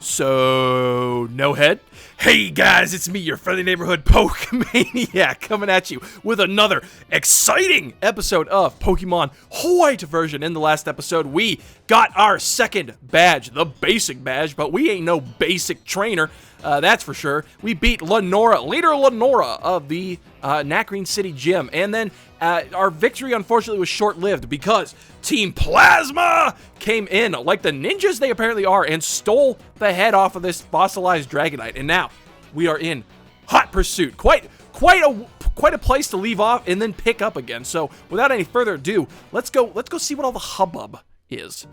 So, no head? Hey guys, it's me, your friendly neighborhood POKEMANIAC, coming at you with another exciting episode of Pokemon White version. In the last episode, we got our second badge, the basic badge, but we ain't no basic trainer, that's for sure. We beat Lenora, Leader Lenora of the Nacrene City Gym, and then our victory unfortunately was short-lived because Team Plasma came in like the ninjas they apparently are and stole the head off of this fossilized Dragonite, and now we are in hot pursuit. Quite a place to leave off and then pick up again. So without any further ado, let's go see what all the hubbub is.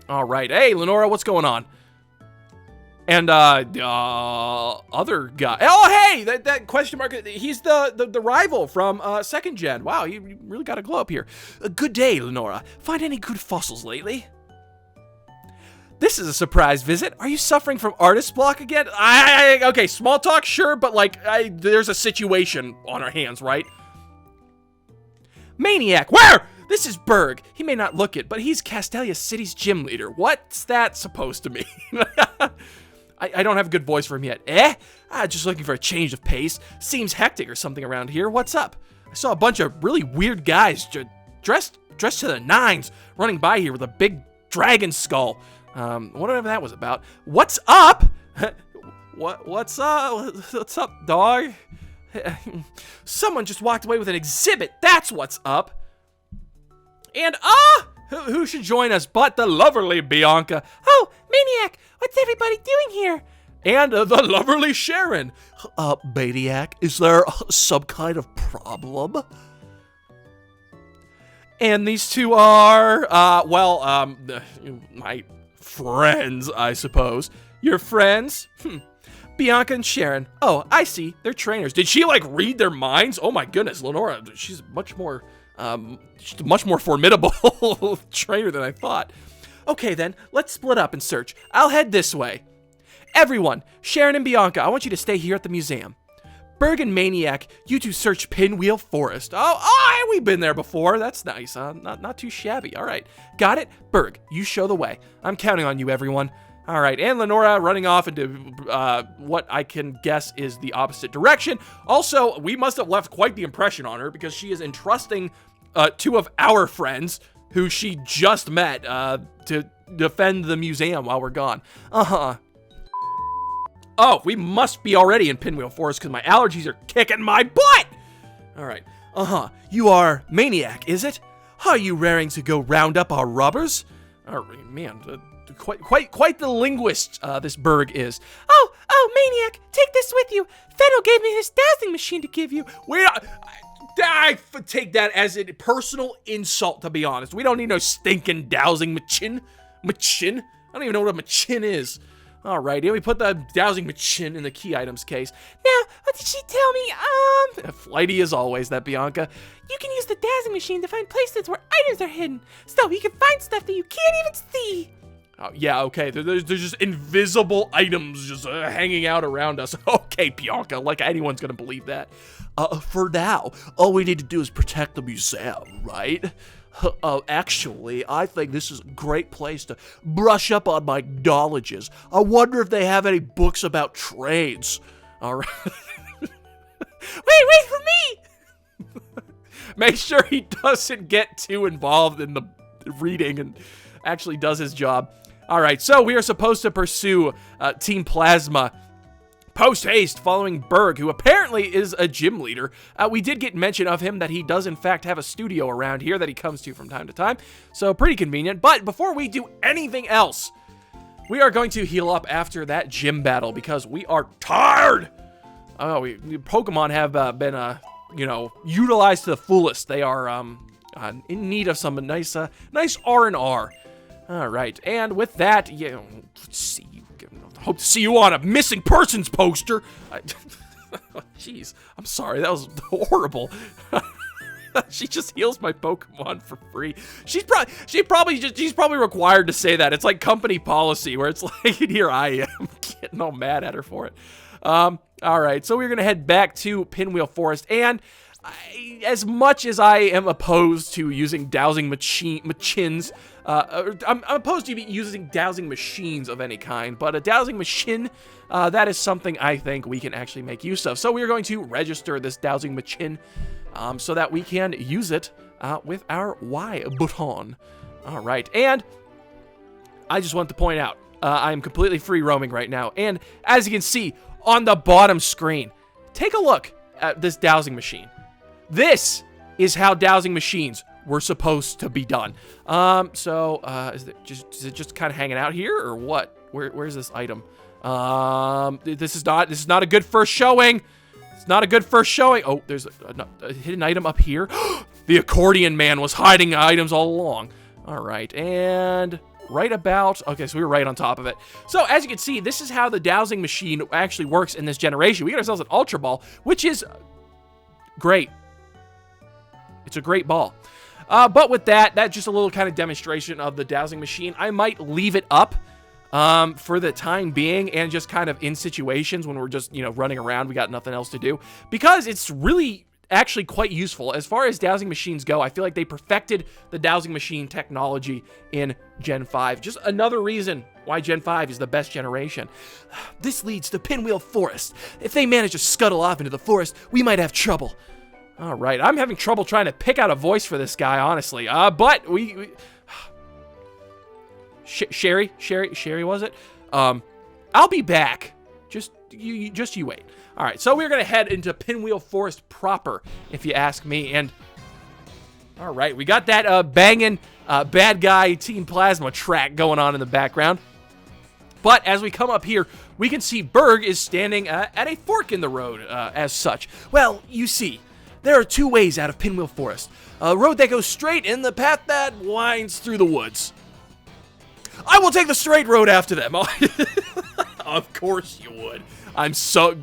All right, hey Lenora, what's going on? And other guy. Oh, hey, that question mark. He's the rival from second gen. Wow, you really got to glow up here. Good day, Lenora. Find any good fossils lately? This is a surprise visit. Are you suffering from artist block again? Okay, small talk, sure, but like, there's a situation on our hands, right? Maniac, where? This is BURGH. He may not look it, but he's Castelia City's gym leader. What's that supposed to mean? I don't have a good voice for him yet. Just looking for a change of pace. Seems hectic or something around here. What's up? I saw a bunch of really weird guys dressed to the nines running by here with a big dragon skull. Whatever that was about. What's up? What's up? What's up, dog? Someone just walked away with an exhibit. That's what's up. And who should join us but the lovely Bianca? Oh, Maniac, what's everybody doing here? And the lovely Sharon. Maniac, is there some kind of problem? And these two are, my friends, I suppose. Your friends? Bianca and Sharon. Oh, I see. They're trainers. Did she, like, read their minds? Oh, my goodness, Lenora, she's a much more formidable trainer than I thought. Okay, then, let's split up and search. I'll head this way. Everyone, Sharon and Bianca, I want you to stay here at the museum. BURGH and Maniac, you two search Pinwheel Forest. Oh, we've been there before. That's nice. Not too shabby. All right, got it? BURGH, you show the way. I'm counting on you, everyone. All right, and Lenora running off into what I can guess is the opposite direction. Also, we must have left quite the impression on her because she is entrusting two of our friends who she just met to defend the museum while we're gone. Oh, we must be already in Pinwheel Forest because my allergies are kicking my butt! All right, you are Maniac, is it? Are you raring to go round up our robbers? All right, man, quite the linguist this BURGH is. Oh, Maniac, take this with you. Fennel gave me his dowsing machine to give you. I take that as a personal insult, to be honest. We don't need no stinking dowsing machine. I don't even know what a machine is. All right, here we put the dowsing machine in the key items case. Now, what did she tell me? Flighty as always, that Bianca. You can use the dowsing machine to find places where items are hidden. So you can find stuff that you can't even see. Oh, yeah, okay. There's just invisible items just hanging out around us. Okay, Bianca, like anyone's gonna believe that. For now, all we need to do is protect the museum, right? Actually, I think this is a great place to brush up on my knowledges. I wonder if they have any books about trades. All right. Wait for me! Make sure he doesn't get too involved in the reading and actually does his job. All right, so we are supposed to pursue Team Plasma post-haste following BURGH, who apparently is a gym leader. We did get mention of him that he does in fact have a studio around here that he comes to from time to time, so pretty convenient. But before we do anything else, we are going to heal up after that gym battle because we are tired. Pokemon have been, utilized to the fullest. They are in need of some nice R&R. All right, and with that, let's see. Hope to see you on a missing persons poster. Jeez, I'm sorry, that was horrible. She just heals my Pokemon for free. She's probably required to say that. It's like company policy where it's like, here I am getting all mad at her for it. All right, so we're gonna head back to Pinwheel Forest, and as much as I am opposed to using dowsing machines, I'm opposed to using dowsing machines of any kind, but a dowsing machine, that is something I think we can actually make use of. So we are going to register this dowsing machine so that we can use it with our Y button. All right, and I just want to point out, I'm completely free roaming right now, and as you can see on the bottom screen, take a look at this dowsing machine. This is how dowsing machines were supposed to be done. Is it just kind of hanging out here, or what? Where's this item? This is not a good first showing. It's not a good first showing. Oh, there's a hidden item up here. The accordion man was hiding items all along. All right, and right about, okay, so we were right on top of it. So as you can see, this is how the dowsing machine actually works in this generation. We got ourselves an Ultra Ball, which is great. It's a great ball. But with that's just a little kind of demonstration of the dowsing machine. I might leave it up for the time being, and just kind of in situations when we're just, running around, we got nothing else to do, because it's really actually quite useful. As far as dowsing machines go, I feel like they perfected the dowsing machine technology in Gen 5. Just another reason why Gen 5 is the best generation. This leads to Pinwheel Forest. If they manage to scuttle off into the forest, we might have trouble. All right, I'm having trouble trying to pick out a voice for this guy, honestly. But we Sherry, was it? I'll be back. Just you wait. All right, so we're gonna head into Pinwheel Forest proper, if you ask me. And all right, we got that banging bad guy Team Plasma track going on in the background. But as we come up here, we can see BURGH is standing at a fork in the road, as such. Well, you see, there are two ways out of Pinwheel Forest. A road that goes straight and the path that winds through the woods. I will take the straight road after them. Of course you would.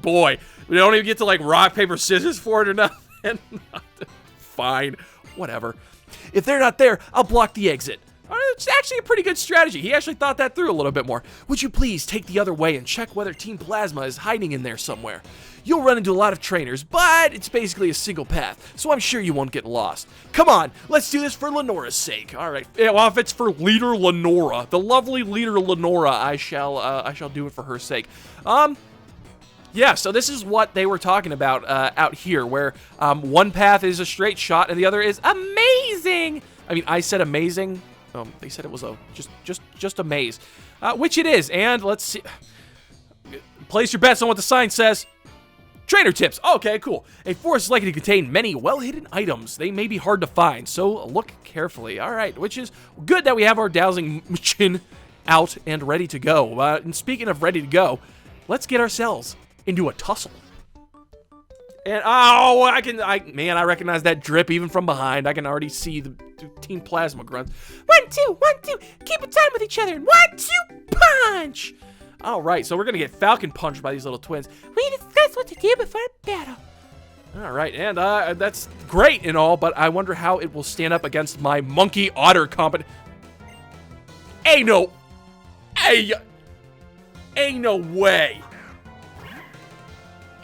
Boy, we don't even get to like rock, paper, scissors for it or nothing. Fine, whatever. If they're not there, I'll block the exit. It's actually a pretty good strategy. He actually thought that through a little bit more. Would you please take the other way and check whether Team Plasma is hiding in there somewhere? You'll run into a lot of trainers, but it's basically a single path, so I'm sure you won't get lost. Come on, let's do this for Lenora's sake. All right, well, if it's for Leader Lenora, the lovely Leader Lenora, I shall do it for her sake. Yeah, so this is what they were talking about out here, where one path is a straight shot and the other is amazing. I mean, I said amazing. They said it was just a maze, which it is. And let's see. Place your bets on what the sign says. Trainer tips. Okay, cool. A forest is likely to contain many well-hidden items. They may be hard to find, so look carefully. All right, which is good that we have our dowsing machine out and ready to go. And speaking of ready to go, let's get ourselves into a tussle. And man, I recognize that drip even from behind. I can already see the Team Plasma grunts. 1, 2, 1, 2. Keep in time with each other. And 1, 2, punch. All right, so we're gonna get Falcon punched by these little twins. We discuss what to do before battle. All right, and that's great and all, but I wonder how it will stand up against my monkey otter company. Ain't no way.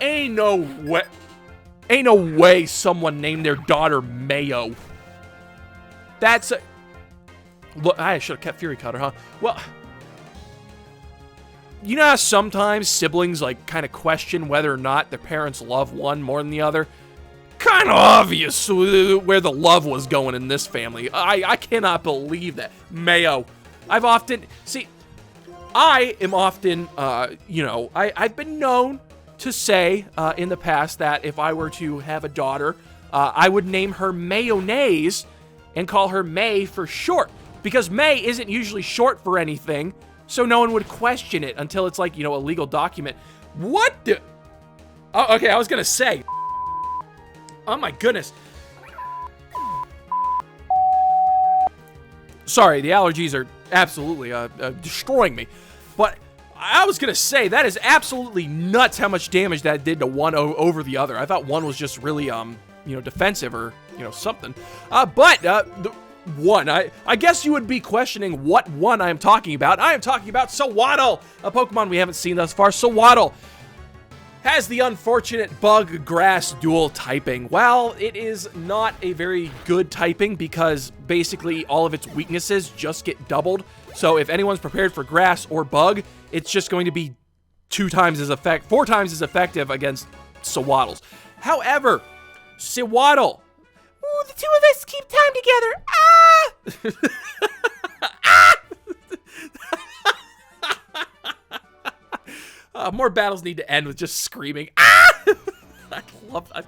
Ain't no way someone named their daughter Mayo. Look, I should have kept Fury Cutter, huh? Well, you know how sometimes siblings, like, kind of question whether or not their parents love one more than the other? Kind of obvious where the love was going in this family. I cannot believe that. Mayo. I've been known to say in the past that if I were to have a daughter, I would name her Mayonnaise and call her May for short, because May isn't usually short for anything, so no one would question it until it's like, a legal document. What the? Oh, okay, I was gonna say. Oh my goodness. Sorry, the allergies are absolutely destroying me, but I was gonna say, that is absolutely nuts how much damage that did to one over the other. I thought one was just really, defensive or, something. The one, I guess you would be questioning what one I am talking about. I am talking about Sawaddle, a Pokemon we haven't seen thus far. Sawaddle. has the unfortunate bug-grass dual typing. Well, it is not a very good typing because basically all of its weaknesses just get doubled. So if anyone's prepared for grass or bug, it's just going to be 4 times as effective against Sewaddles. However, Sewaddle, ooh, the two of us keep time together. More battles need to end with just screaming. I love that.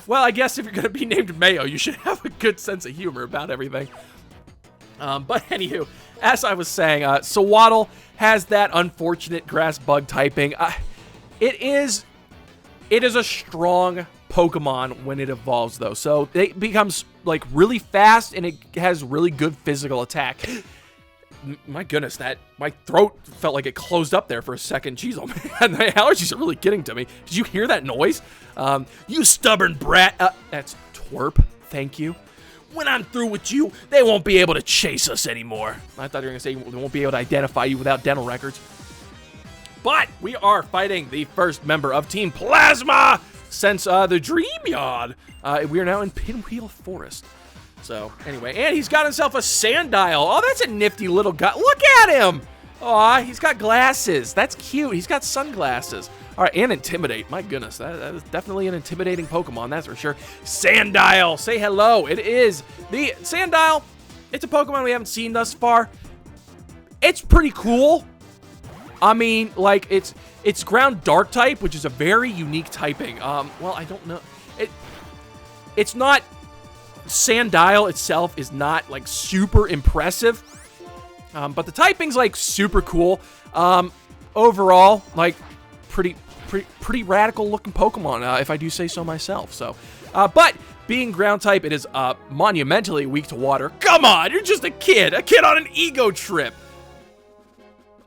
Well, I guess if you're gonna be named Mayo, you should have a good sense of humor about everything. But anywho, as I was saying, Sewaddle has that unfortunate grass bug typing. It is a strong Pokemon when it evolves, though. So it becomes like really fast, and it has really good physical attack. My goodness, my throat felt like it closed up there for a second. Jeez, oh man, my allergies are really getting to me. Did you hear that noise? You stubborn brat. That's Twerp. Thank you. When I'm through with you, they won't be able to chase us anymore. I thought you were going to say they won't be able to identify you without dental records. But we are fighting the first member of Team Plasma since the Dream Yard. We are now in Pinwheel Forest. So, anyway, and he's got himself a Sandile. Oh, that's a nifty little guy. Look at him! Aw, he's got glasses. That's cute. He's got sunglasses. All right, and Intimidate. My goodness, that is definitely an intimidating Pokemon, that's for sure. Sandile, say hello. It is the Sandile. It's a Pokemon we haven't seen thus far. It's pretty cool. I mean, like, it's ground dark type, which is a very unique typing. Well, I don't know. It's not... Sandile itself is not, like, super impressive. But the typing's, like, super cool. Overall, like, pretty radical-looking Pokemon, if I do say so myself. So, but being ground type, it is monumentally weak to water. Come on, you're just a kid on an ego trip.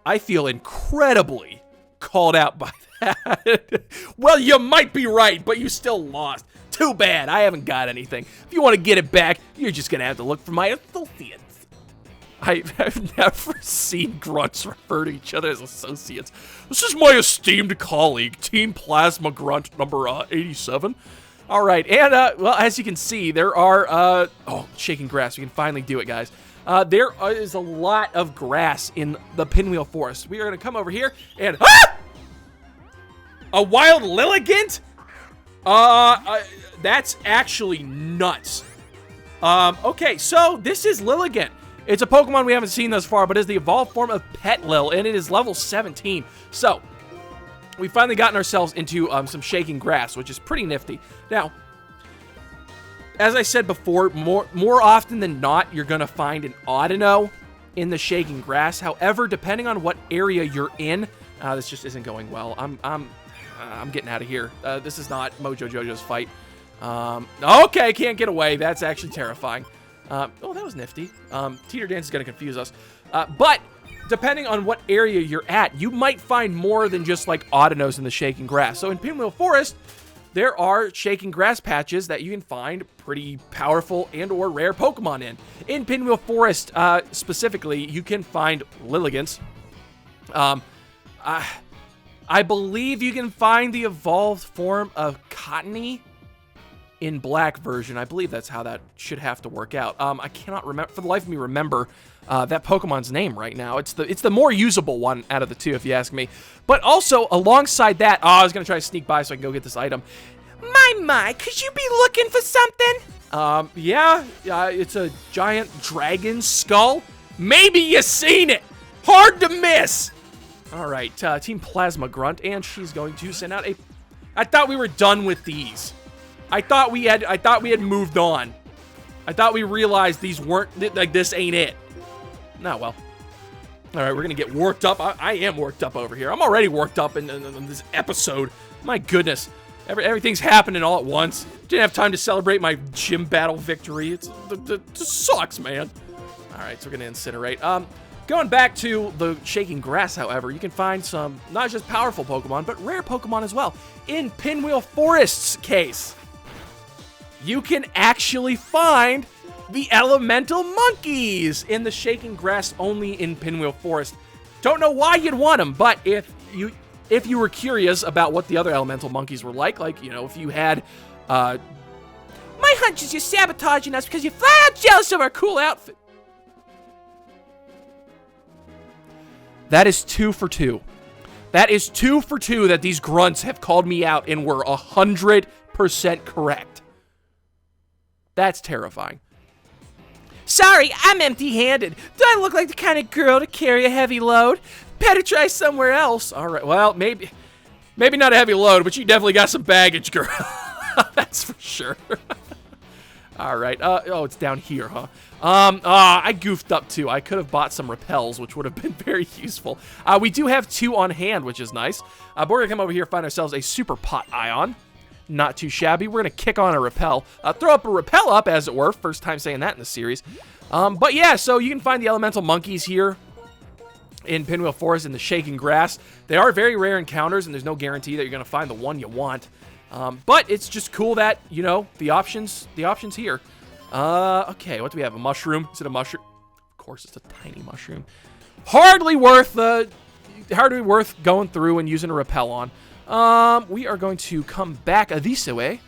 I feel incredibly called out by that. Well, you might be right, but you still lost. Too bad, I haven't got anything. If you want to get it back, you're just going to have to look for my associates. I've never seen grunts refer to each other as associates. This is my esteemed colleague, Team Plasma Grunt number 87. All right, and, well, as you can see, there are, oh, shaking grass. We can finally do it, guys. There is a lot of grass in the Pinwheel Forest. We are going to come over here and... Ah! A wild Lilligant? That's actually nuts. Okay, so this is Lilligant. It's a Pokemon we haven't seen thus far, but is the evolved form of Petlil, and it is level 17. So, we've finally gotten ourselves into some shaking grass, which is pretty nifty. Now, as I said before, more often than not, you're gonna find an Audino in the shaking grass. However, depending on what area you're in, this just isn't going well. I'm getting out of here. This is not Mojo Jojo's fight. Okay, can't get away. That's actually terrifying. Oh, that was nifty. Teeter Dance is going to confuse us. But depending on what area you're at, you might find more than just like Audinos in the shaking grass. So in Pinwheel Forest, there are shaking grass patches that you can find pretty powerful and or rare Pokemon in. In Pinwheel Forest, specifically, you can find Lilligants. I believe you can find the evolved form of Cottony in black version. I believe that's how that should have to work out. I cannot remember, for the life of me, remember that Pokemon's name right now. It's the more usable one out of the two, if you ask me. But also, alongside that, I was going to try to sneak by so I can go get this item. My, could you be looking for something? Yeah, it's a giant dragon skull. Maybe you seen it. Hard to miss. All right, Team Plasma Grunt, and she's going to send out a... I thought we were done with these. I thought we had moved on. I thought we realized these weren't, like, this ain't it. Nah, well. All right, we're going to get worked up. I am worked up over here. I'm already worked up in this episode. My goodness. Everything's happening all at once. Didn't have time to celebrate my gym battle victory. It sucks, man. All right, so we're going to incinerate. Going back to the shaking grass, however, you can find some, not just powerful Pokemon, but rare Pokemon as well. In Pinwheel Forest's case, you can actually find the elemental monkeys in the shaking grass only in Pinwheel Forest. Don't know why you'd want them, but if you if you were curious about what the other elemental monkeys were like, you know, if you had, my hunch is you're sabotaging us because you're flat out jealous of our cool outfit. That is 2 for 2. That is 2 for 2 that these grunts have called me out and were 100% correct. That's terrifying. Sorry, I'm empty-handed. Do I look like the kind of girl to carry a heavy load? Better try somewhere else. All right, well, maybe not a heavy load, but you definitely got some baggage, girl. That's for sure. All right. Oh, it's down here, huh? I goofed up too. I could have bought some repels, which would have been very useful. We do have 2 on hand, which is nice. But we're gonna come over here, find ourselves a super pot ion. Not too shabby. We're gonna kick on a repel. Throw up a repel up, as it were. First time saying that in the series. But yeah, so you can find the elemental monkeys here in Pinwheel Forest in the shaking grass. They are very rare encounters, and there's no guarantee that you're gonna find the one you want. But it's just cool that, you know, the options here. Okay, what do we have? A mushroom? Is it a mushroom? Of course, it's a tiny mushroom. Hardly worth going through and using a repel on. We are going to come back this way.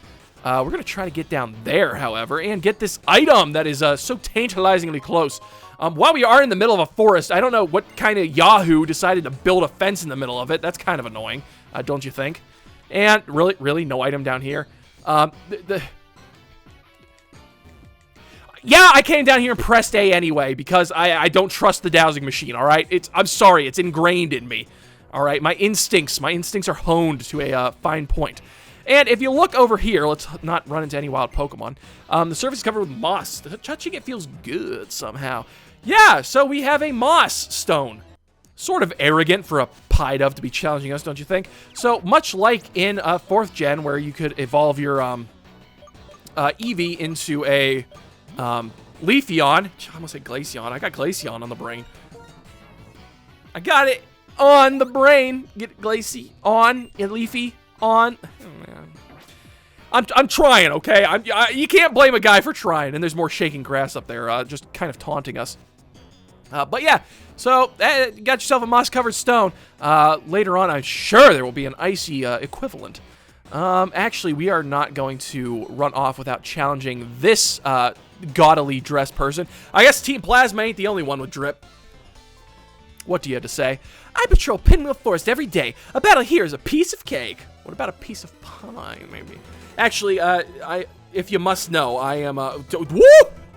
We're going to try to get down there, however, and get this item that is so tantalizingly close. While we are in the middle of a forest, I don't know what kind of Yahoo decided to build a fence in the middle of it. That's kind of annoying, don't you think? And really, no item down here. Yeah, I came down here and pressed A anyway because I don't trust the dowsing machine, all right? I'm sorry, it's ingrained in me, all right? My instincts are honed to a fine point. And if you look over here, let's not run into any wild Pokemon. The surface is covered with moss. Touching it feels good somehow. Yeah, so we have a moss stone. Sort of arrogant for a Pidove to be challenging us, don't you think? So, much like in 4th Gen, where you could evolve your Eevee into a Leafeon. I almost said Glaceon. I got Glaceon on the brain. I got it on the brain. Get Glacie on, Leafy on. Oh, man. I'm trying, okay? You can't blame a guy for trying, and there's more shaking grass up there, just kind of taunting us. But yeah, so you got yourself a moss-covered stone. Later on, I'm sure there will be an icy equivalent. Actually, we are not going to run off without challenging this gaudily dressed person. I guess Team Plasma ain't the only one with drip. What do you have to say? I patrol Pinwheel Forest every day. A battle here is a piece of cake. What about a piece of pie, maybe? Actually, if you must know, I am woo!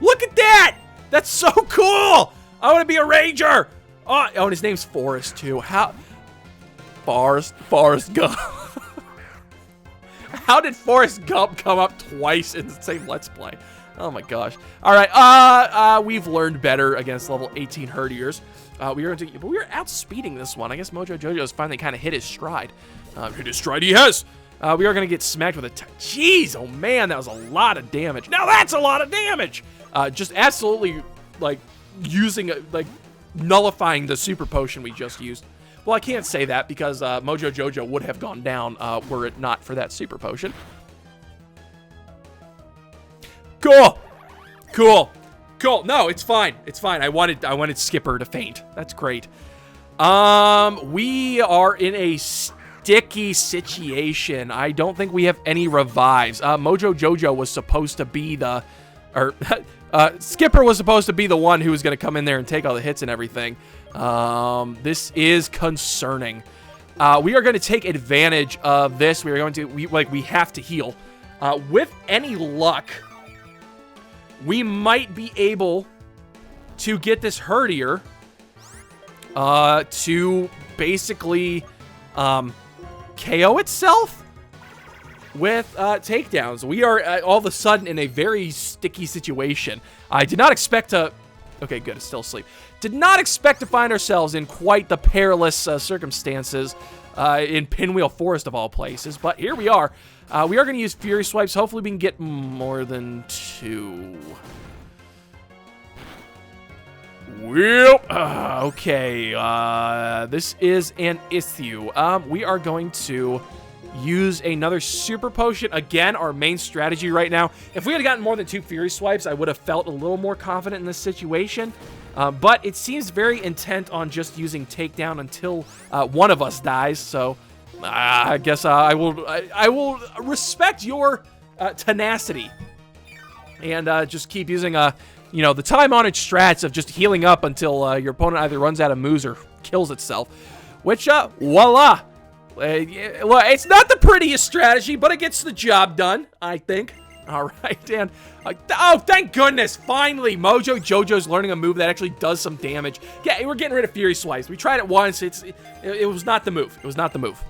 Look at that! That's so cool! I want to be a ranger! Oh, and his name's Forrest, too. Forrest Gump. How did Forrest Gump come up twice in the same Let's Play? Oh my gosh. Alright, we've learned better against level 18 Herdiers. But we were outspeeding this one. I guess Mojo Jojo's finally kind of hit his stride. Hit his stride, he has! We are going to get smacked with a... Jeez, oh man, that was a lot of damage. Now that's a lot of damage! Just absolutely, like, nullifying the super potion we just used. Well, I can't say that because Mojo Jojo would have gone down were it not for that super potion. Cool. No, it's fine. It's fine. I wanted Skipper to faint. That's great. We are in a sticky situation. I don't think we have any revives. Mojo Jojo was supposed to be Skipper was supposed to be the one who was going to come in there and take all the hits and everything. This is concerning. We are going to take advantage of this. We have to heal. With any luck, we might be able to get this Herdier to basically KO itself with takedowns. We are all of a sudden in a very sticky situation. I did not expect to... Okay, good. It's still asleep. Did not expect to find ourselves in quite the perilous circumstances in Pinwheel Forest of all places, but here we are. We are going to use Fury Swipes. Hopefully we can get more than 2. Well, okay. This is an issue. We are going to use another super potion. Again, our main strategy right now. If we had gotten more than 2 Fury Swipes, I would have felt a little more confident in this situation. But it seems very intent on just using takedown until one of us dies. So I guess I will respect your tenacity and just keep using you know, the time-honored strats of just healing up until your opponent either runs out of moves or kills itself. Which, voila! Well, it's not the prettiest strategy, but it gets the job done, I think. All right, and oh, thank goodness! Finally, Mojo Jojo's learning a move that actually does some damage. Yeah, we're getting rid of Fury Swipes. We tried it once. It was not the move. It was not the move.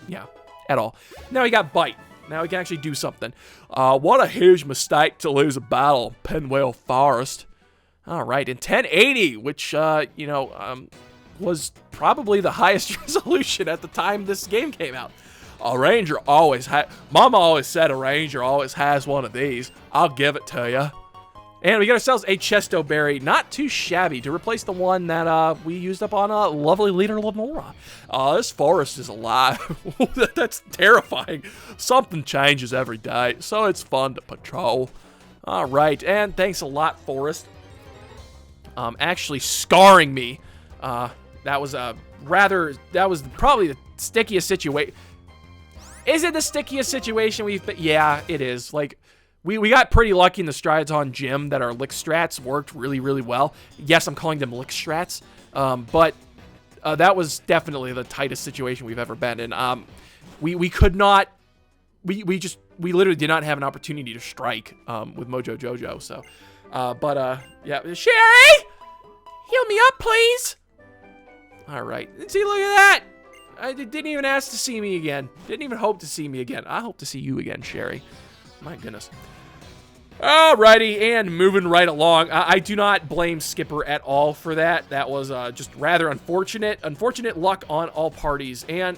Yeah, at all. Now we got Bite. Now we can actually do something. What a huge mistake to lose a battle, Pinwheel Forest. All right, in 1080, which, you know, was probably the highest resolution at the time this game came out. A ranger always Mama always said a ranger always has one of these. I'll give it to you. And we got ourselves a Chesto Berry, not too shabby, to replace the one that we used up on Lovely Leader Lenora. This forest is alive. That's terrifying. Something changes every day, so it's fun to patrol. All right, and thanks a lot, Forest. Actually scarring me. That was probably the stickiest situation. Is it the stickiest situation we've been? Yeah, it is. Like, we got pretty lucky in the Strides-on Gym that our lick strats worked really, really well. Yes, I'm calling them lick strats, but that was definitely the tightest situation we've ever been in. We could not, we literally did not have an opportunity to strike with Mojo Jojo. So, yeah, Sherry, heal me up, please. All right, see, look at that. I didn't even ask to see me again. Didn't even hope to see me again. I hope to see you again, Sherry. My goodness. Alrighty, and moving right along. I do not blame Skipper at all for that. That was just rather unfortunate. Unfortunate luck on all parties. And,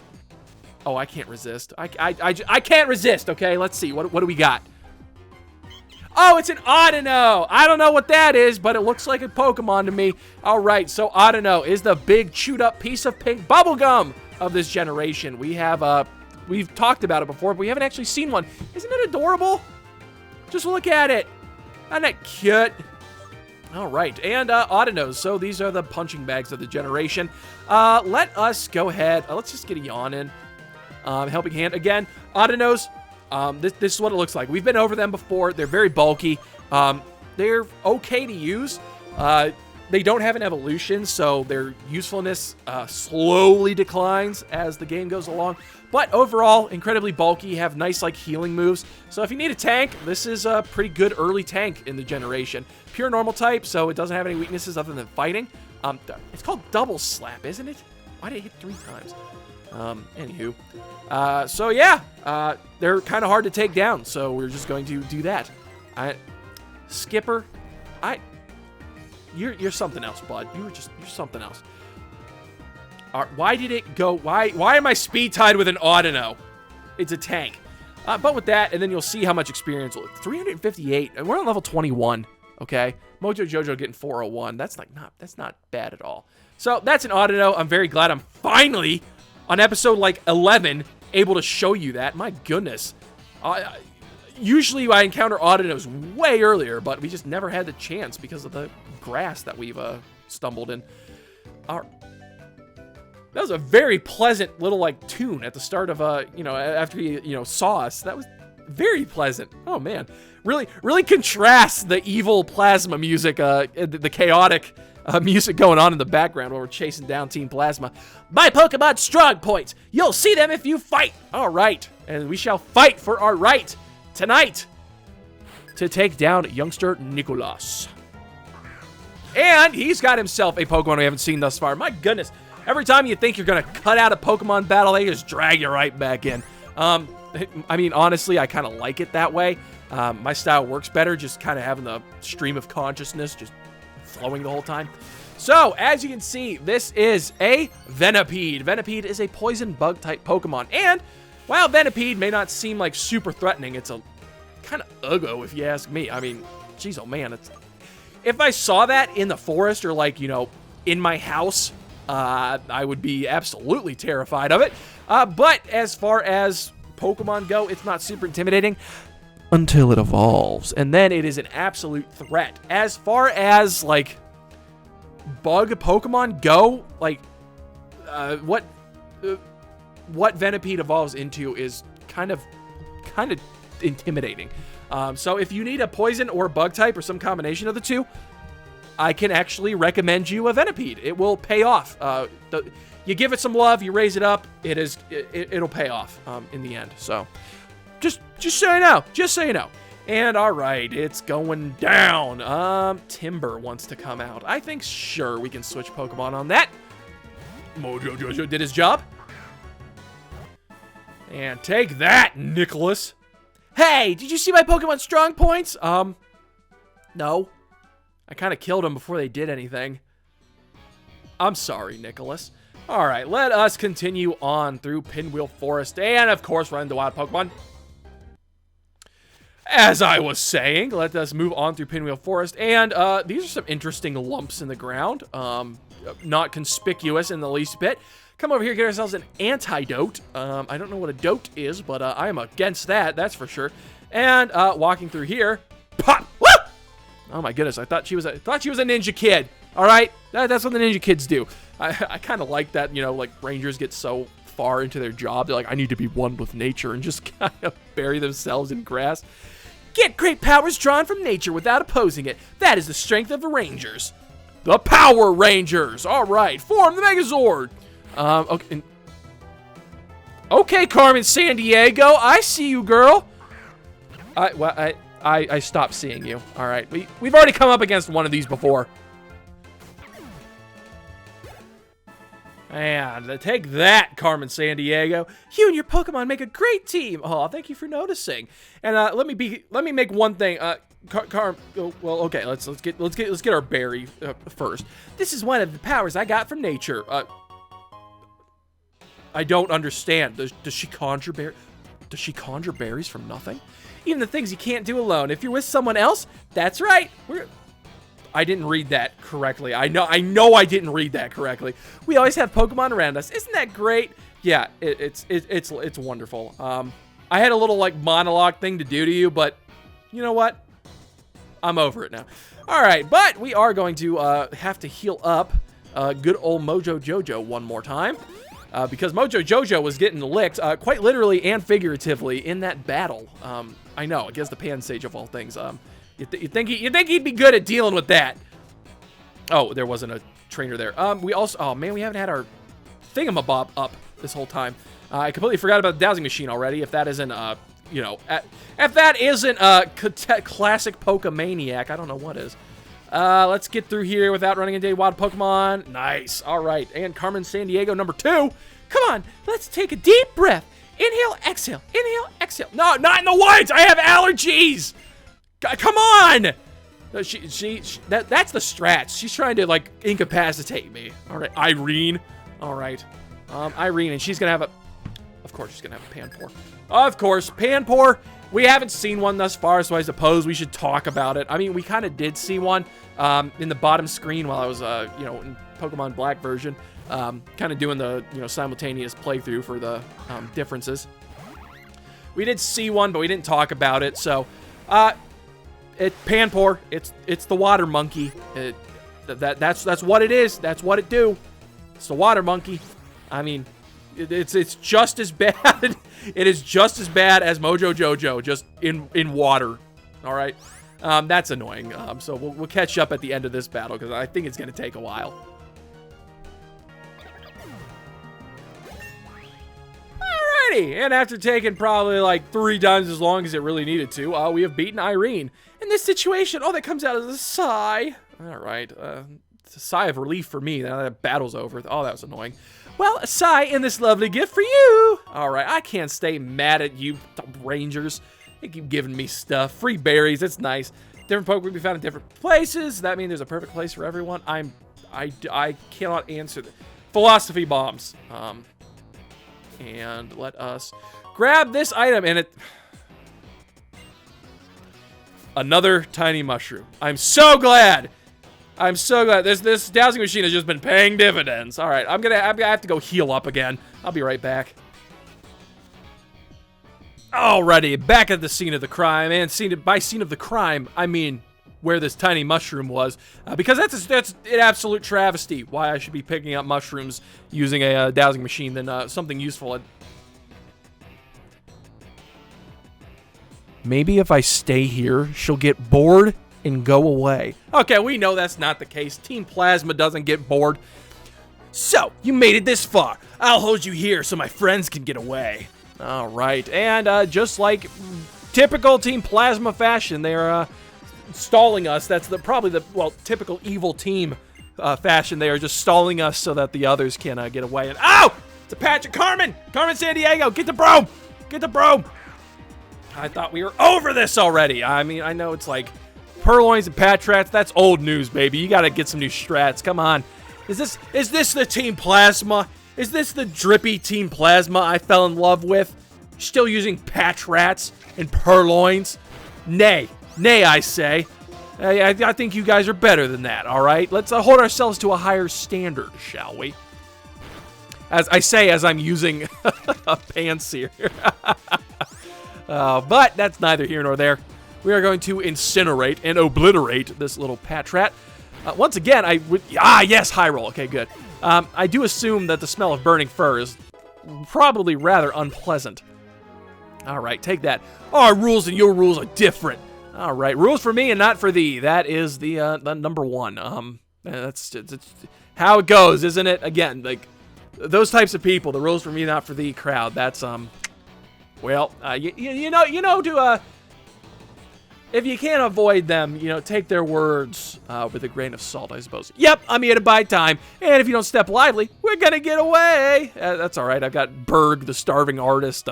oh, I can't resist. I can't resist, okay? Let's see. What do we got? Oh, it's an Audino. I don't know what that is, but it looks like a Pokemon to me. All right, so Audino is the big chewed-up piece of pink bubblegum of this generation. We have, we've talked about it before, but we haven't actually seen one. Isn't it adorable? Just look at it. Isn't that cute? All right, and Audinos. So these are the punching bags of the generation. Let us go ahead. Let's just get a yawn in. Helping Hand again. Audinos. This is what it looks like. We've been over them before. They're very bulky. They're okay to use. They don't have an evolution, so their usefulness slowly declines as the game goes along. But overall, incredibly bulky, have nice like healing moves. So if you need a tank, this is a pretty good early tank in the generation. Pure normal type, so it doesn't have any weaknesses other than fighting. It's called Double Slap, isn't it? Why did it hit 3 times? Anywho. So yeah, they're kind of hard to take down, so we're just going to do that. Skipper, you're something else, bud. You're something else. Why did it go? Why am I speed tied with an Audino? It's a tank. But with that, and then you'll see how much experience. 358, and we're on level 21. Okay, Mojo Jojo getting 401. That's not bad at all. So that's an Audino. I'm very glad I'm finally on episode like 11 able to show you that. My goodness. Usually I encounter Audinos way earlier, but we just never had the chance because of the grass that we've stumbled in. That was a very pleasant little like tune at the start of after you saw us. That was very pleasant. Oh man, really contrasts the evil plasma music, the chaotic music going on in the background while we're chasing down Team Plasma. My Pokemon strong points. You'll see them if you fight. All right, and we shall fight for our right tonight to take down youngster Nicholas. And he's got himself a Pokemon we haven't seen thus far. My goodness. Every time you think you're going to cut out a Pokemon battle, they just drag you right back in. I mean, honestly, I kind of like it that way. My style works better, just kind of having the stream of consciousness just flowing the whole time. So, as you can see, this is a Venipede. Venipede is a poison bug type Pokemon. And while Venipede may not seem like super threatening, it's a kind of uggo if you ask me. I mean, geez, oh man, if I saw that in the forest or like, in my house, I would be absolutely terrified of it. But as far as Pokemon go, it's not super intimidating until it evolves. And then it is an absolute threat. As far as, like, bug Pokemon go, like, what Venipede evolves into is kind of intimidating. So if you need a poison or bug type or some combination of the two, I can actually recommend you a Venipede. It will pay off. You give it some love, you raise it up, it'll pay off in the end. So just so you know, And all right, it's going down. Timber wants to come out. I think sure we can switch Pokemon on that. Mojo Jojo did his job. And take that, Nicholas. Hey, did you see my Pokemon strong points? No. I kind of killed them before they did anything. I'm sorry, Nicholas. All right, let us continue on through Pinwheel Forest and, of course, run into wild Pokemon. As I was saying, let us move on through Pinwheel Forest. And these are some interesting lumps in the ground. Not conspicuous in the least bit. Come over here, get ourselves an antidote. I don't know what a dote is, but I am against that, that's for sure. And walking through here, pop! Woo! Oh my goodness, I thought she was a ninja kid. All right, that's what the ninja kids do. I kind of like that, you know, like rangers get so far into their job, they're like, I need to be one with nature, and just kind of bury themselves in grass. Get great powers drawn from nature without opposing it. That is the strength of the Rangers. The Power Rangers. All right, form the Megazord. Okay, Carmen Sandiego, I see you, girl. I stopped seeing you. All right, we've already come up against one of these before. And take that, Carmen Sandiego. You and your Pokemon make a great team. Oh, thank you for noticing. And let me make one thing. Well, okay, let's get our berry first. This is one of the powers I got from nature. I don't understand. Does she conjure berries from nothing? Even the things you can't do alone. If you're with someone else, that's right. I didn't read that correctly. I know I didn't read that correctly. We always have Pokemon around us. Isn't that great? Yeah, it's wonderful. I had a little like monologue thing to do to you, but you know what? I'm over it now. All right, but we are going to have to heal up good old Mojo Jojo one more time. Because Mojo Jojo was getting licked, quite literally and figuratively, in that battle. I know, against the Pan Sage of all things. You think he'd be good at dealing with that? Oh, there wasn't a trainer there. We also, oh man, we haven't had our thingamabob up this whole time. I completely forgot about the dowsing machine already. If that isn't, you know, if that isn't classic Pokemaniac, I don't know what is. Let's get through here without running into wild Pokemon. Nice. All right. And Carmen Sandiego number 2. Come on. Let's take a deep breath. Inhale, exhale. Inhale, exhale. No, not in the woods. I have allergies. Come on. That's the strats. She's trying to, like, incapacitate me. All right. Irene. All right. Irene, and she's going to have a... Of course, she's going to have a Panpour. Of course, Panpour. We haven't seen one thus far, so I suppose we should talk about it. I mean, we kind of did see one in the bottom screen while I was, you know, in Pokemon Black version, kind of doing the, you know, simultaneous playthrough for the differences. We did see one, but we didn't talk about it. So, Panpour, it's the water monkey. That's what it is. That's what it do. It's the water monkey. I mean, it's just as bad. It is just as bad as Mojo Jojo, just in water. All right, that's annoying. So we'll catch up at the end of this battle because I think it's gonna take a while. Alrighty, and after taking probably like 3 times as long as it really needed to, we have beaten Irene. In this situation, all that comes out is a sigh. All right, it's a sigh of relief for me now that the battle's over. Oh, that was annoying. Well, a sigh in this lovely gift for you. All right, I can't stay mad at you, Rangers. They keep giving me stuff. Free berries, it's nice. Different Pokemon can be found in different places. Does that mean there's a perfect place for everyone? I cannot answer that. Philosophy bombs. And let us grab this item, and it... Another tiny mushroom. I'm so glad. I'm so glad. This dowsing machine has just been paying dividends. All right, I'm gonna have to go heal up again. I'll be right back. Alrighty, back at the scene of the crime, and by scene of the crime, I mean where this tiny mushroom was, because that's an absolute travesty why I should be picking up mushrooms using a dowsing machine than something useful. Maybe if I stay here, she'll get bored and go away. Okay, we know that's not the case. Team Plasma doesn't get bored. So, you made it this far. I'll hold you here so my friends can get away. All right, and just like typical Team Plasma fashion, they're stalling us. That's probably the typical evil team fashion. They are just stalling us so that the others can get away. And oh, it's a patch of Carmen San Diego. Get the broom. Get the broom. I thought we were over this already. I mean, I know it's like Purloins and Patrats. That's old news, baby. You got to get some new strats. Come on. Is this the Team Plasma? Is this the drippy Team Plasma I fell in love with? Still using Patrats and Purloins? Nay, I say. I think you guys are better than that, all right? Let's hold ourselves to a higher standard, shall we? As I say, as I'm using a Panseer. But that's neither here nor there. We are going to incinerate and obliterate this little Patrat. Once again, yes, high roll. Okay, good. I do assume that the smell of burning fur is probably rather unpleasant. All right, take that. Our rules and your rules are different. All right, rules for me and not for thee. That is the number one. That's how it goes, isn't it? Again, like those types of people, the rules for me, not for thee crowd. That's well, you know to if you can't avoid them, take their words with a grain of salt, I suppose. Yep, I'm here to buy time, and if you don't step lively, we're gonna get away. That's all right. I've got BURGH, the starving artist,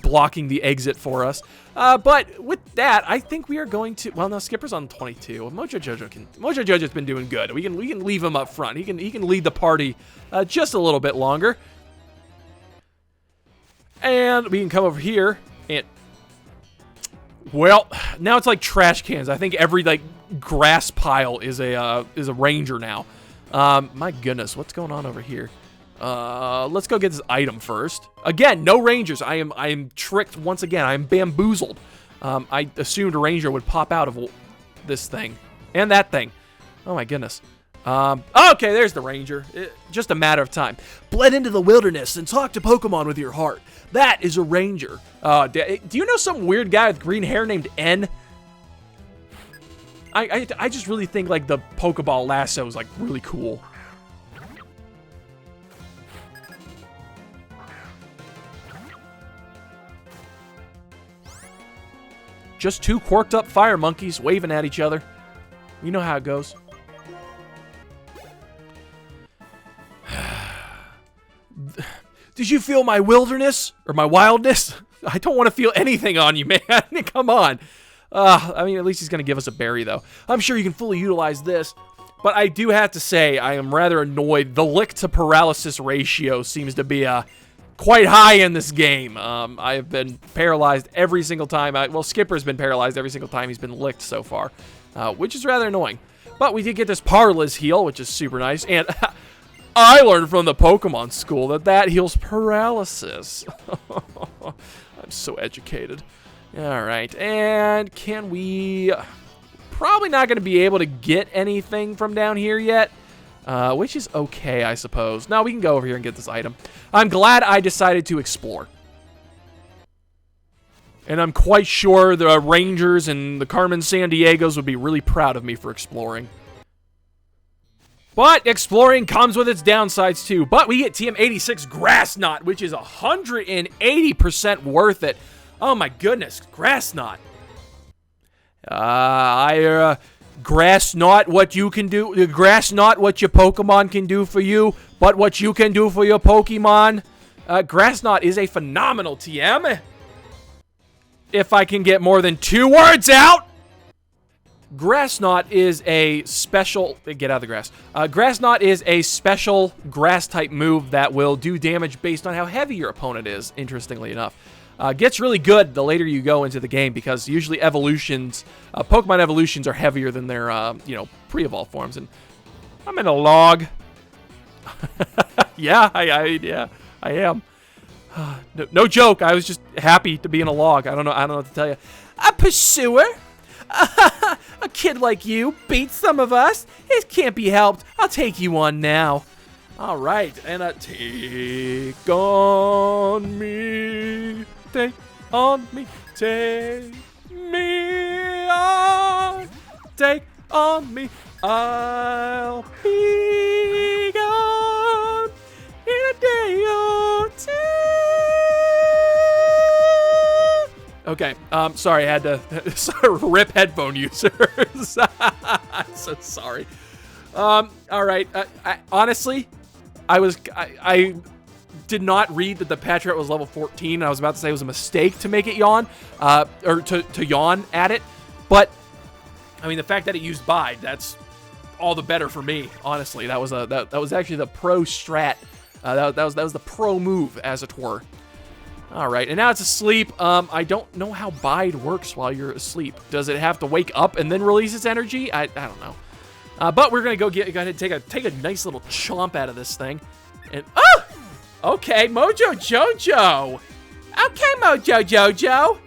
blocking the exit for us. But with that, I think we are going to. Well, no, Skipper's on 22. Mojo Jojo's been doing good. We can leave him up front. He can lead the party just a little bit longer. And we can come over here and, well, now it's like trash cans. I think every like grass pile is a ranger now. My goodness, what's going on over here? Let's go get this item first. Again, no rangers. I am tricked once again. I am bamboozled. I assumed a ranger would pop out of this thing and that thing. Oh my goodness. Okay, there's the ranger. Just a matter of time. Blend into the wilderness and talk to Pokemon with your heart. That is a ranger. Do you know some weird guy with green hair named N? I just really think like the Pokeball lasso is like really cool. Just two quirked up fire monkeys waving at each other. You know how it goes. Did you feel my wilderness or my wildness? I don't want to feel anything on you, man. Come on. I mean, at least he's going to give us a berry, though. I'm sure you can fully utilize this. But I do have to say, I am rather annoyed. The lick to paralysis ratio seems to be quite high in this game. I have been paralyzed every single time. Well, Skipper's been paralyzed every single time he's been licked so far, which is rather annoying. But we did get this Parlez heal, which is super nice. And I learned from the Pokemon school that heals paralysis. I'm so educated. All right, and can we... Probably not going to be able to get anything from down here yet, which is okay, I suppose. Now we can go over here and get this item. I'm glad I decided to explore. And I'm quite sure the Rangers and the Carmen San Diegos would be really proud of me for exploring. But exploring comes with its downsides too. But we get TM86 Grass Knot, which is 180% worth it. Oh my goodness, Grass Knot. Grass Knot what you can do. Grass Knot what your Pokemon can do for you, but what you can do for your Pokemon. Grass Knot is a phenomenal TM. If I can get more than 2 words out. Grass Knot is a special... Get out of the grass. Grass Knot is a special grass-type move that will do damage based on how heavy your opponent is, interestingly enough. Gets really good the later you go into the game because usually evolutions, Pokemon evolutions are heavier than their, pre-evolved forms. And I'm in a log. Yeah, I am. No joke. I was just happy to be in a log. I don't know what to tell you. A pursuer? A kid like you beats some of us. It can't be helped. I'll take you on now. All right, and take on me. Take on me. Take me on. Take on me. I'll be gone in a day or two. Okay, sorry, I had to rip headphone users. I'm so sorry. All right, honestly, I did not read that the Patrat was level 14. I was about to say it was a mistake to make it yawn, or to yawn at it. But, I mean, the fact that it used Bide, that's all the better for me, honestly. That was actually the pro strat. That was the pro move, as it were. All right, and now it's asleep. I don't know how Bide works while you're asleep. Does it have to wake up and then release its energy? I don't know. But we're gonna go ahead and take a nice little chomp out of this thing. And okay, Mojo Jojo. Okay, Mojo Jojo.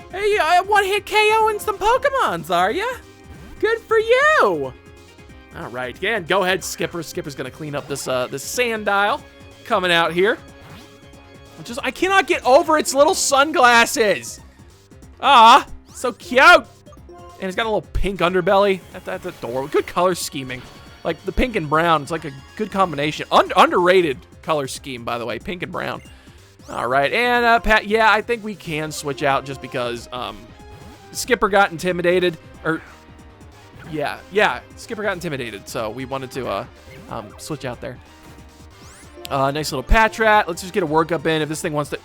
Hey, one hit KOing some Pokemons, are ya? Good for you. All right, again, go ahead, Skipper. Skipper's gonna clean up this sand dial coming out here. I cannot get over its little sunglasses. Ah, so cute. And it's got a little pink underbelly. That's adorable. Good color scheming. Like the pink and brown. It's like a good combination. Underrated color scheme, by the way. Pink and brown. All right. And Pat, yeah, I think we can switch out just because Skipper got intimidated. Or, yeah, Skipper got intimidated. So we wanted to switch out there. Nice little Patrat. Let's just get a workup in if this thing wants to.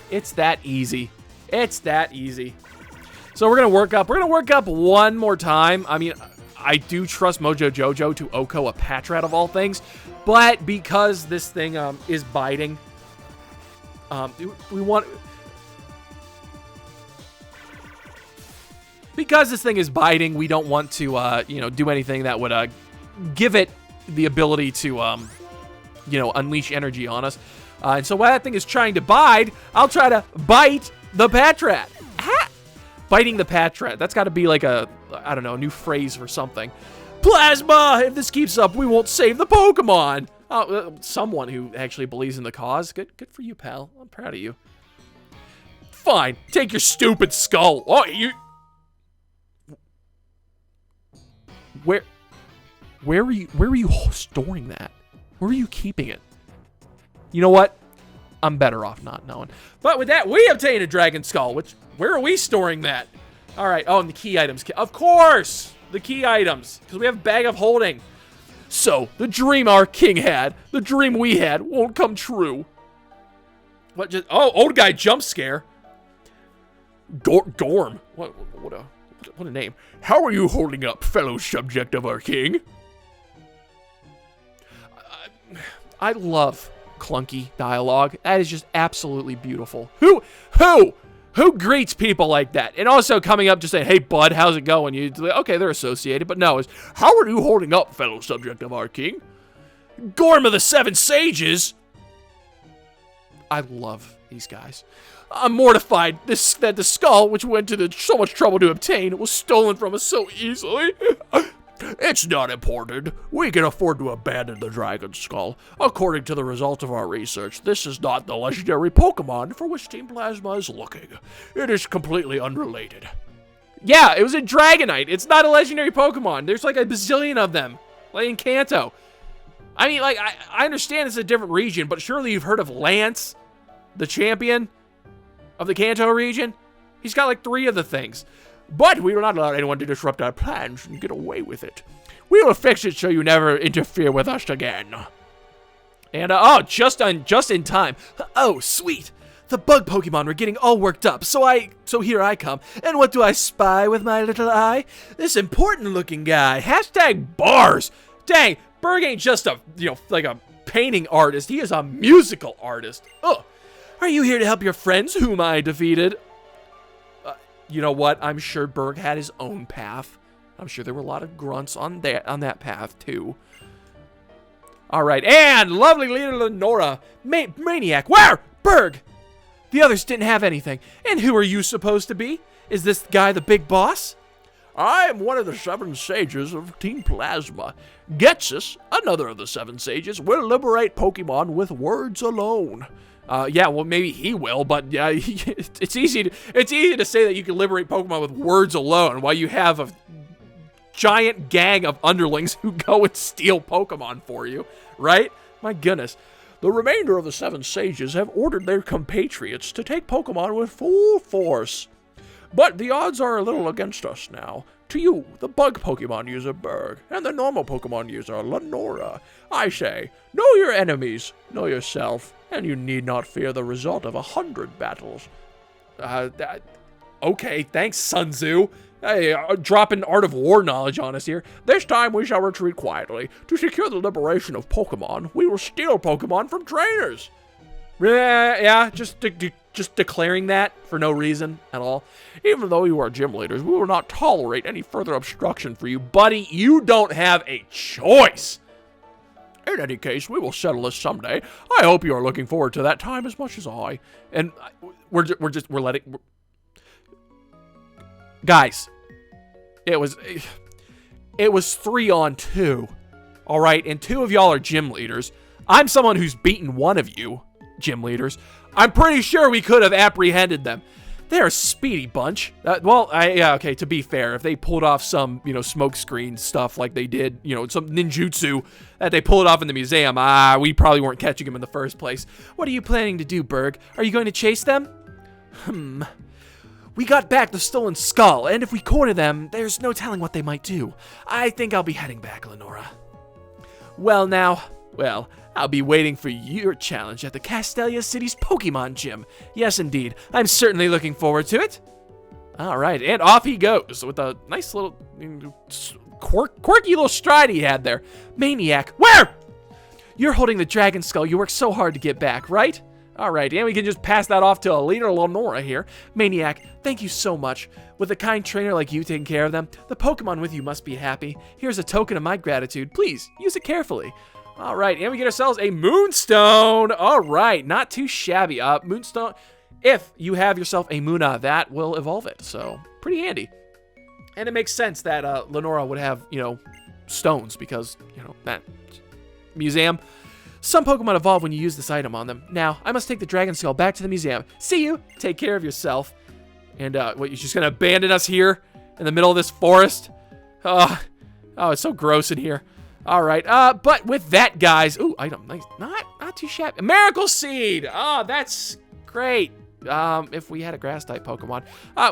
It's that easy. It's that easy. So we're gonna work up. We're gonna work up one more time. I mean, I do trust Mojo Jojo to Oko a Patrat of all things, but because this thing is biting, we want. Because this thing is biting, we don't want to do anything that would give it the ability to unleash energy on us. And so while that thing is trying to bide, I'll try to bite the Patrat. Biting the Patrat. That's got to be like a new phrase for something. Plasma! If this keeps up, we won't save the Pokemon. Someone who actually believes in the cause. Good for you, pal. I'm proud of you. Fine. Take your stupid skull. Oh, you... Where were you storing that? Where are you keeping it? You know what? I'm better off not knowing. But with that, we obtain a Dragon Skull, where are we storing that? All right, and the key items. Of course, the key items, because we have Bag of Holding. So, the dream our king had, the dream we had, won't come true. Old guy jump scare. Gorm. What a name. How are you holding up, fellow subject of our king? I love clunky dialogue. That is just absolutely beautiful. Who greets people like that? And also coming up just saying, hey, bud, how's it going? Okay, they're associated, but no, it's, how are you holding up, fellow subject of our king? Gorm of the Seven Sages. I love these guys. I'm mortified that the skull, which went to so much trouble to obtain, was stolen from us so easily. It's not important. We can afford to abandon the Dragon Skull. According to the result of our research, this is not the legendary Pokemon for which Team Plasma is looking. It is completely unrelated. Yeah, it was a Dragonite. It's not a legendary Pokemon. There's like a bazillion of them, like in Kanto. I mean, like, I understand it's a different region, but surely you've heard of Lance, the champion of the Kanto region? He's got like 3 of the things. But we will not allow anyone to disrupt our plans and get away with it. We will fix it so you never interfere with us again. And, just in time. Oh, sweet. The bug Pokemon were getting all worked up, so here I come. And what do I spy with my little eye? This important-looking guy. Hashtag bars. Dang, BURGH ain't just a, like a painting artist. He is a musical artist. Ugh. Are you here to help your friends whom I defeated? You know what? I'm sure BURGH had his own path. I'm sure there were a lot of grunts on that path, too. All right, and Lovely Leader Lenora. Maniac. Where? BURGH. The others didn't have anything. And who are you supposed to be? Is this guy the big boss? I am one of the 7 sages of Team Plasma. Getsus, another of the 7 sages, will liberate Pokemon with words alone. Yeah, well, maybe he will, but yeah, it's easy to say that you can liberate Pokemon with words alone while you have a giant gang of underlings who go and steal Pokemon for you, right? My goodness. The remainder of the 7 sages have ordered their compatriots to take Pokemon with full force. But the odds are a little against us now. To you, the bug Pokemon user BURGH, and the normal Pokemon user Lenora, I say, know your enemies, know yourself, and you need not fear the result of 100 battles. Okay, thanks, Sun Tzu. Hey, dropping Art of War knowledge on us here. This time we shall retreat quietly. To secure the liberation of Pokemon, we will steal Pokemon from trainers. Yeah, just declaring that for no reason at all. Even though you are gym leaders, we will not tolerate any further obstruction for you. Buddy, you don't have a choice. In any case, we will settle this someday. I hope you are looking forward to that time as much as I. And we're letting... Guys, it was 3-on-2. All right, and 2 of y'all are gym leaders. I'm someone who's beaten 1 of you, gym leaders. I'm pretty sure we could have apprehended them. They're a speedy bunch. Yeah, okay, to be fair, if they pulled off some, smoke screen stuff like they did, some ninjutsu that they pulled off in the museum, we probably weren't catching them in the first place. What are you planning to do, BURGH? Are you going to chase them? We got back the stolen skull, and if we corner them, there's no telling what they might do. I think I'll be heading back, Lenora. Well, I'll be waiting for your challenge at the Castelia City's Pokemon Gym. Yes, indeed. I'm certainly looking forward to it. All right, and off he goes with a nice little quirky little stride he had there. Maniac, where? You're holding the dragon skull you worked so hard to get back, right? All right, and we can just pass that off to Leader Lenora here. Maniac, thank you so much. With a kind trainer like you taking care of them, the Pokemon with you must be happy. Here's a token of my gratitude. Please, use it carefully. All right, and we get ourselves a Moonstone. All right, not too shabby. Moonstone, if you have yourself a Moona, that will evolve it. So, pretty handy. And it makes sense that Lenora would have, stones because, that museum. Some Pokemon evolve when you use this item on them. Now, I must take the Dragon Skull back to the museum. See you. Take care of yourself. And, what, you're just going to abandon us here in the middle of this forest? Oh, it's so gross in here. All right, but with that, guys, ooh, item, nice, not too shabby. Miracle Seed, oh, that's great. If we had a grass type Pokemon,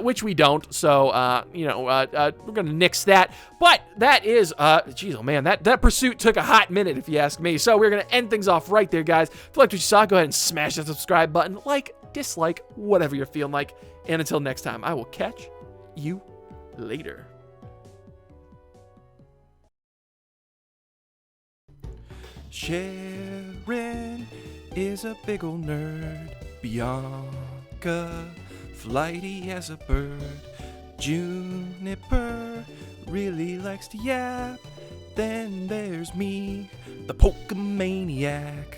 which we don't, so we're gonna nix that. But that is, geez, oh man, that pursuit took a hot minute, if you ask me. So we're gonna end things off right there, guys. If you liked what you saw, go ahead and smash that subscribe button, like, dislike, whatever you're feeling like. And until next time, I will catch you later. Sharon is a big ol' nerd. Bianca, flighty as a bird. Juniper really likes to yap. Then there's me, the Pokemaniac.